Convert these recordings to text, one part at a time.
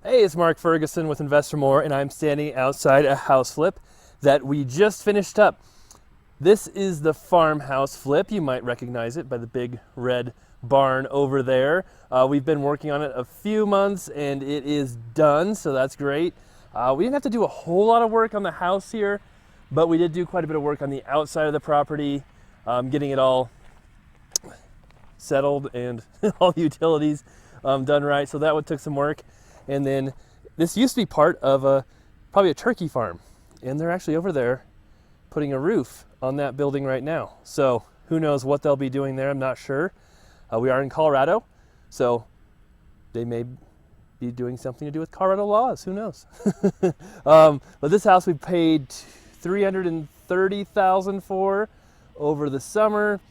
Hey, it's Mark Ferguson with Investor More, and I'm standing outside a house flip that we just finished up. This is the farmhouse flip. You might recognize it by the big red barn over there. We've been working on it a few months and it is done, so that's great. We didn't have to do a whole lot of work on the house here, but we did do quite a bit of work on the outside of the property, getting it all settled and all the utilities done right. So that one took some work. And then this used to be part of probably a turkey farm, and they're actually over there putting a roof on that building right now. So who knows what they'll be doing there, I'm not sure. We are in Colorado, so they may be doing something to do with Colorado laws, who knows. But this house we paid $330,000 for over the summer,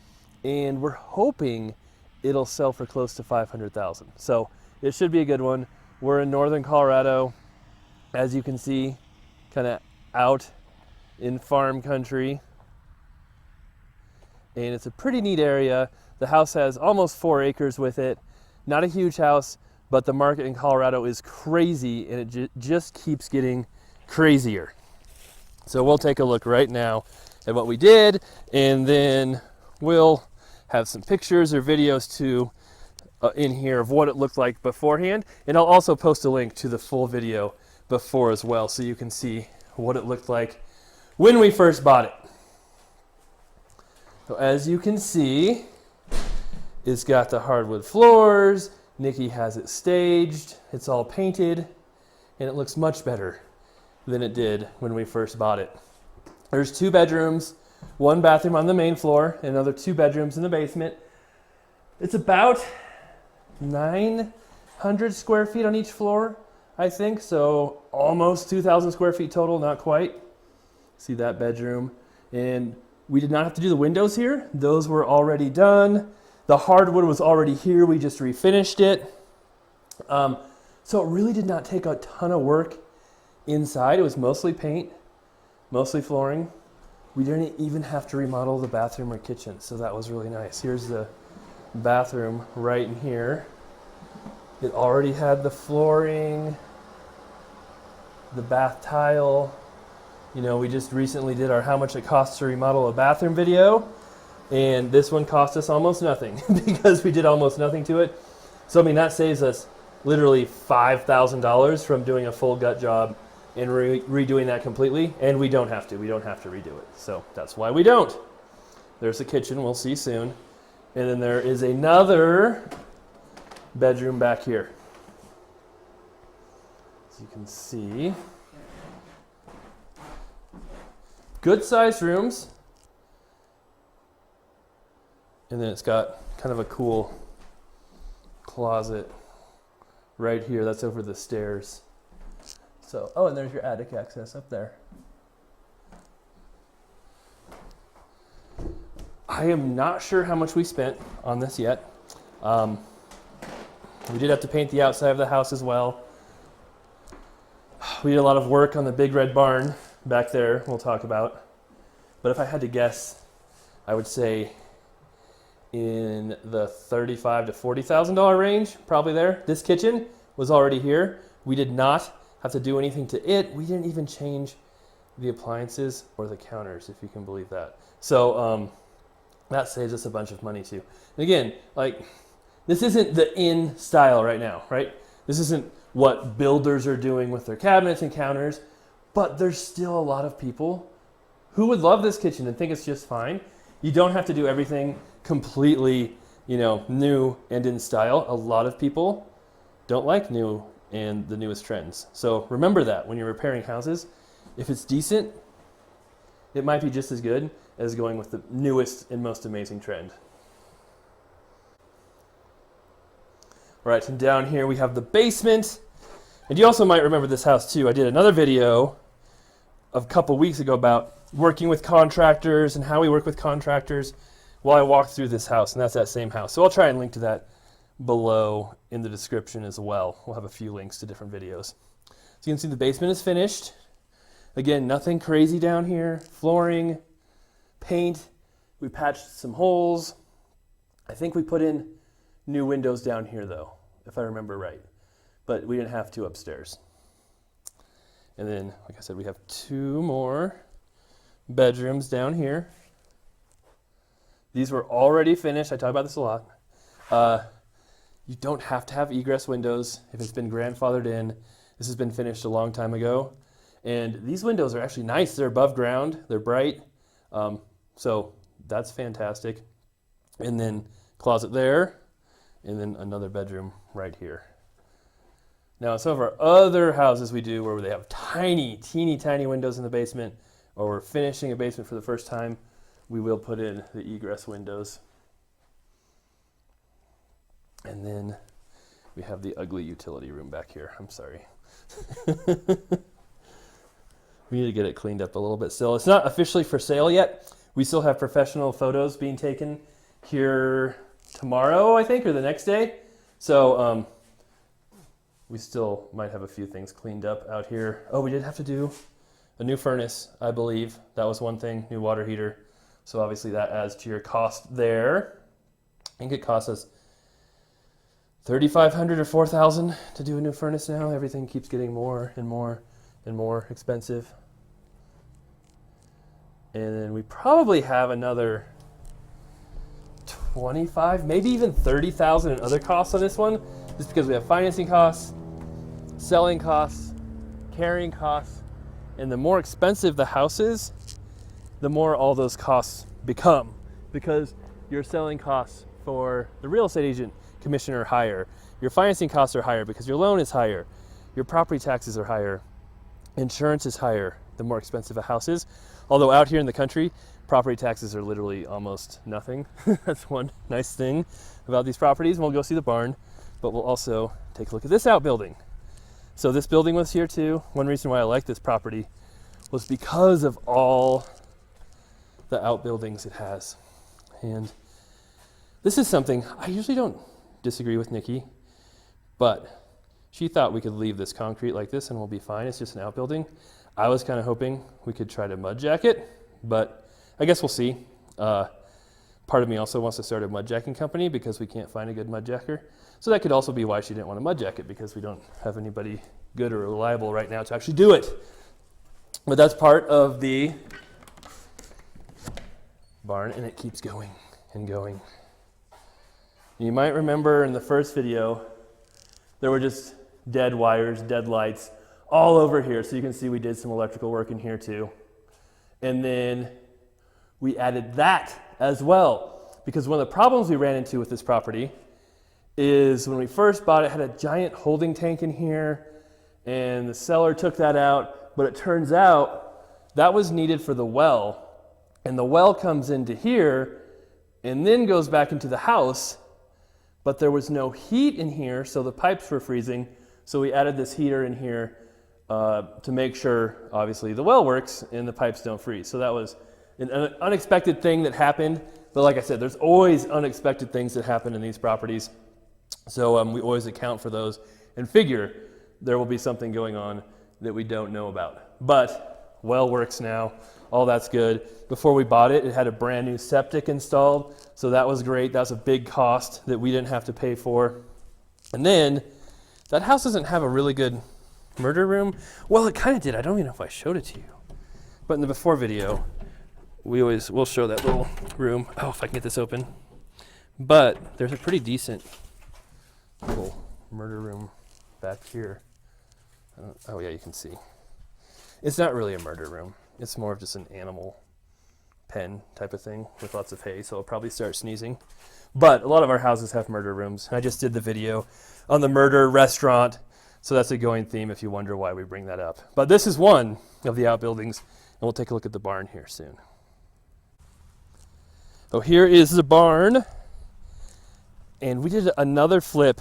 and we're hoping it'll sell for close to $500,000. So it should be a good one. We're in northern Colorado, as you can see, kind of out in farm country. And it's a pretty neat area. The house has almost 4 acres with it. Not a huge house, but the market in Colorado is crazy, and it just keeps getting crazier. So we'll take a look right now at what we did, and then we'll have some pictures or videos too in here of what it looked like beforehand, and I'll also post a link to the full video before as well, so you can see what it looked like when we first bought it. So as you can see, it's got the hardwood floors. Nikki has it staged, it's all painted, and it looks much better than it did when we first bought it. There's 2 bedrooms, 1 bathroom on the main floor, and another 2 bedrooms in the basement. It's about 900 square feet on each floor, I think, so almost 2,000 square feet total, not quite. See that bedroom. And we did not have to do the windows here. Those were already done. The hardwood was already here. We just refinished it. So it really did not take a ton of work inside. It was mostly paint, mostly flooring. We didn't even have to remodel the bathroom or kitchen, so that was really nice. Here's the bathroom right in here. It already had the flooring, the bath tile. You know, we just recently did our how much it costs to remodel a bathroom video, and this one cost us almost nothing because we did almost nothing to it. So I mean, that saves us literally $5,000 from doing a full gut job and redoing that completely, and we don't have to redo it. So that's why we don't. There's the kitchen, we'll see soon. And then there is another bedroom back here. As you can see, good sized rooms. And then it's got kind of a cool closet right here. That's over the stairs. So, oh, and there's your attic access up there. I am not sure how much we spent on this yet. We did have to paint the outside of the house as well. We did a lot of work on the big red barn back there, we'll talk about. But if I had to guess, I would say in the $35,000 to $40,000 range, probably there. This kitchen was already here. We did not have to do anything to it. We didn't even change the appliances or the counters, if you can believe that. So that saves us a bunch of money too. And again, like, this isn't the in style right now, right? This isn't what builders are doing with their cabinets and counters, but there's still a lot of people who would love this kitchen and think it's just fine. You don't have to do everything completely, you know, new and in style. A lot of people don't like new and the newest trends. So remember that when you're repairing houses. If it's decent, it might be just as good as going with the newest and most amazing trend. All right, and down here we have the basement. And you also might remember this house too. I did another video a couple weeks ago about working with contractors and how we work with contractors while I walked through this house, and that's that same house. So I'll try and link to that below in the description as well. We'll have a few links to different videos. So you can see the basement is finished. Again, nothing crazy down here. Flooring, paint, we patched some holes. I think we put in new windows down here though, if I remember right. but we didn't have to upstairs. And then, like I said, we have 2 more bedrooms down here. These were already finished. I talk about this a lot. You don't have to have egress windows if it's been grandfathered in. This has been finished a long time ago. And these windows are actually nice. They're above ground. They're bright. So that's fantastic. And then closet there, and then another bedroom right here. Now, some of our other houses we do where they have tiny, teeny tiny windows in the basement, or we're finishing a basement for the first time, we will put in the egress windows. And then we have the ugly utility room back here. I'm sorry. We need to get it cleaned up a little bit still. It's not officially for sale yet. We still have professional photos being taken here tomorrow, I think, or the next day. So we still might have a few things cleaned up out here. Oh, we did have to do a new furnace, I believe. That was one thing, new water heater. So obviously that adds to your cost there. I think it costs us $3,500 or $4,000 to do a new furnace now. Everything keeps getting more and more and more expensive. And then we probably have another 25, maybe even 30,000 in other costs on this one, just because we have financing costs, selling costs, carrying costs, and the more expensive the house is, the more all those costs become, because your selling costs for the real estate agent commission are higher, your financing costs are higher because your loan is higher, your property taxes are higher, insurance is higher the more expensive a house is. Although out here in the country, property taxes are literally almost nothing. That's one nice thing about these properties. And we'll go see the barn, but we'll also take a look at this outbuilding. So this building was here too. One reason why I like this property was because of all the outbuildings it has. And this is something I usually don't disagree with Nikki, but she thought we could leave this concrete like this and we'll be fine. It's just an outbuilding. I was kind of hoping we could try to mud jack it, but I guess we'll see. Part of me also wants to start a mud jacking company because we can't find a good mud jacker. So that could also be why she didn't want to mud jack it, because we don't have anybody good or reliable right now to actually do it. But that's part of the barn, and it keeps going and going. You might remember in the first video, there were just dead wires, dead lights all over here. So you can see we did some electrical work in here too. And then we added that as well, because one of the problems we ran into with this property is when we first bought it, it had a giant holding tank in here, and the seller took that out, but it turns out that was needed for the well, and the well comes into here and then goes back into the house, but there was no heat in here, so the pipes were freezing. So we added this heater in here to make sure, obviously, the well works and the pipes don't freeze. So that was an unexpected thing that happened. But like I said, there's always unexpected things that happen in these properties. So we always account for those and figure there will be something going on that we don't know about. But well works now. All that's good. Before we bought it, it had a brand new septic installed. So that was great. That's a big cost that we didn't have to pay for. And then that house doesn't have a really good murder room. Well, it kind of did. I don't even know if I showed it to you. But in the before video, we'll show that little room. Oh, if I can get this open. But there's a pretty decent little murder room back here. Oh yeah, you can see. It's not really a murder room. It's more of just an animal pen type of thing with lots of hay, so I'll probably start sneezing. But a lot of our houses have murder rooms. I just did the video on the murder restaurant, so that's a going theme if you wonder why we bring that up. But this is one of the outbuildings, and we'll take a look at the barn here soon. So here is the barn, and we did another flip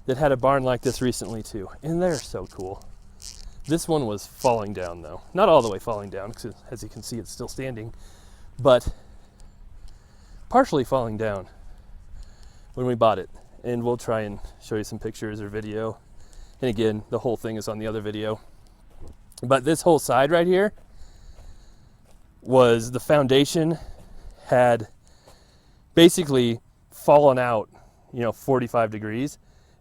that had a barn like this recently too, and they're so cool. This one was falling down though. Not all the way falling down, because as you can see it's still standing, but partially falling down when we bought it. And we'll try and show you some pictures or video. And again, the whole thing is on the other video. But this whole side right here was the foundation had basically fallen out, 45 degrees.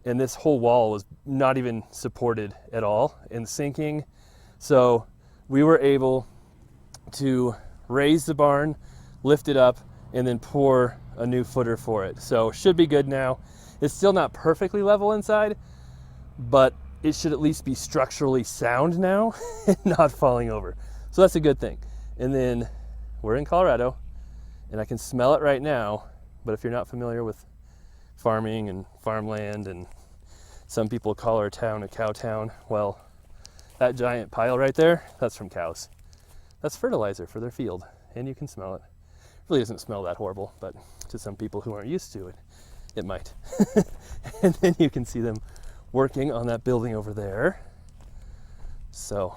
and this whole wall was not even supported at all and sinking. So we were able to raise the barn, lift it up, and then pour a new footer for it. So should be good now. It's still not perfectly level inside, but it should at least be structurally sound now and not falling over. So that's a good thing. And then we're in Colorado, and I can smell it right now, but if you're not familiar with farming and farmland, and some people call our town a cow town, well, that giant pile right there, that's from cows. That's fertilizer for their field, and you can smell it. It really doesn't smell that horrible, but to some people who aren't used to it, it might. And then you can see them working on that building over there. So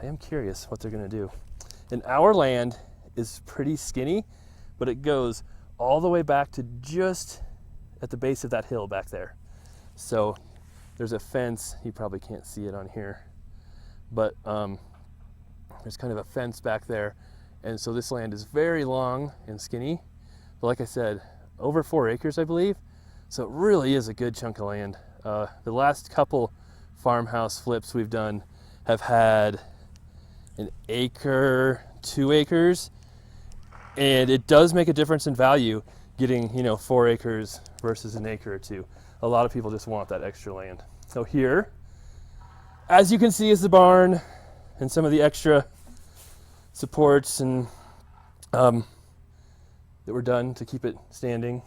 I am curious what they're gonna do. And our land is pretty skinny, but it goes all the way back to just at the base of that hill back there. So there's a fence, you probably can't see it on here, but there's kind of a fence back there. And so this land is very long and skinny, but like I said, over 4 acres, I believe. So it really is a good chunk of land. The last couple farmhouse flips we've done have had an acre, 2 acres, and it does make a difference in value getting, 4 acres versus an acre or 2. A lot of people just want that extra land. So here, as you can see, is the barn and some of the extra supports and that were done to keep it standing.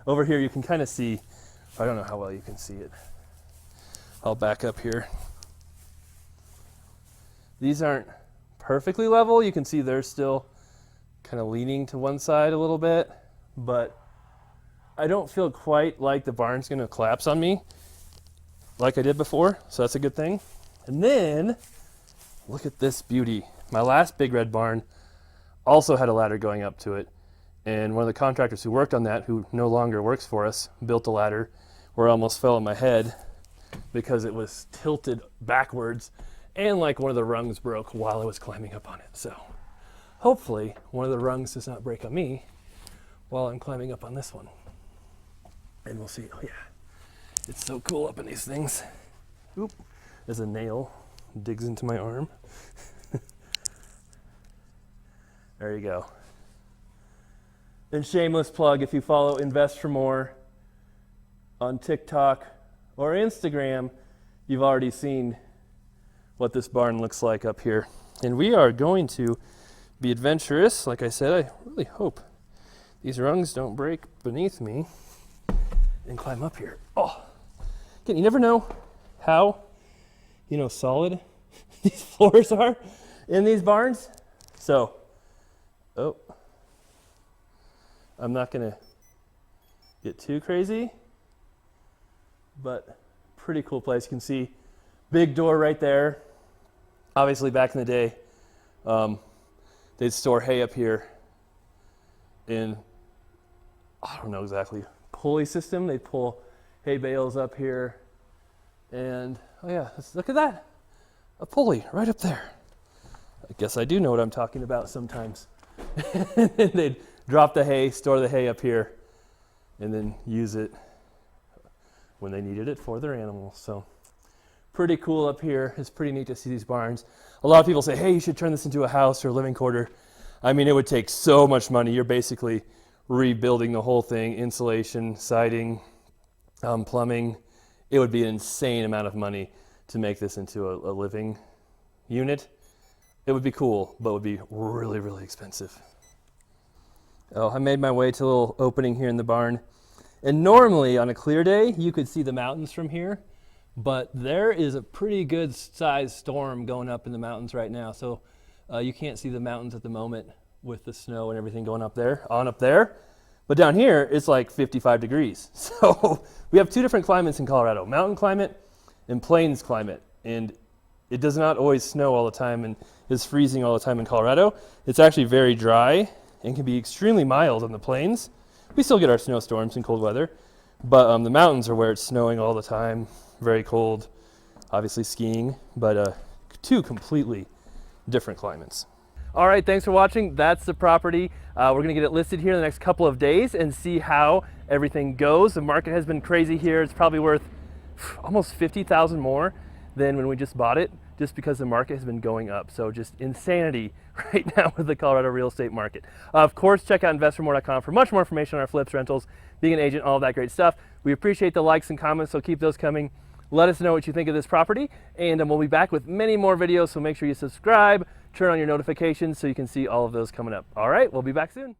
Over here you can kind of see, I don't know how well you can see it. I'll back up here. These aren't perfectly level. You can see they're still kind of leaning to one side a little bit, but I don't feel quite like the barn's gonna collapse on me like I did before, so that's a good thing. And then, look at this beauty. My last big red barn also had a ladder going up to it, and one of the contractors who worked on that, who no longer works for us, built a ladder where I almost fell on my head because it was tilted backwards, and like one of the rungs broke while I was climbing up on it. So hopefully one of the rungs does not break on me while I'm climbing up on this one. And we'll see. Oh yeah, it's so cool up in these things. Oop, there's a nail, digs into my arm. There you go. And shameless plug, if you follow Invest for More on TikTok or Instagram, you've already seen what this barn looks like up here. And we are going to be adventurous. Like I said, I really hope these rungs don't break beneath me and climb up here. Oh, again, you never know how, solid these floors are in these barns. So, I'm not gonna get too crazy, but pretty cool place. You can see big door right there. Obviously back in the day, they'd store hay up here in, I don't know exactly, pulley system. They'd pull hay bales up here, and oh yeah, look at that, a pulley right up there. I guess I do know what I'm talking about sometimes. And they'd drop the hay, store the hay up here, and then use it when they needed it for their animals. So pretty cool up here. It's pretty neat to see these barns. A lot of people say, hey, you should turn this into a house or a living quarter. I mean, it would take so much money. You're basically rebuilding the whole thing, insulation, siding, plumbing. It would be an insane amount of money to make this into a living unit. It would be cool, but it would be really, really expensive. Oh, I made my way to a little opening here in the barn. And normally on a clear day, you could see the mountains from here, but there is a pretty good sized storm going up in the mountains right now. So you can't see the mountains at the moment with the snow and everything going up there, But down here, it's like 55 degrees. So we have 2 different climates in Colorado, mountain climate and plains climate. And it does not always snow all the time and is freezing all the time in Colorado. It's actually very dry and can be extremely mild on the plains. We still get our snowstorms and cold weather, but the mountains are where it's snowing all the time, very cold, obviously skiing, but 2 completely different climates. All right, thanks for watching. That's the property. We're gonna get it listed here in the next couple of days and see how everything goes. The market has been crazy here. It's probably worth almost 50,000 more than when we just bought it, just because the market has been going up. So just insanity right now with the Colorado real estate market. Of course, check out investormore.com for much more information on our flips, rentals, being an agent, all of that great stuff. We appreciate the likes and comments, so keep those coming. Let us know what you think of this property, and we'll be back with many more videos, so make sure you subscribe, turn on your notifications so you can see all of those coming up. All right, we'll be back soon.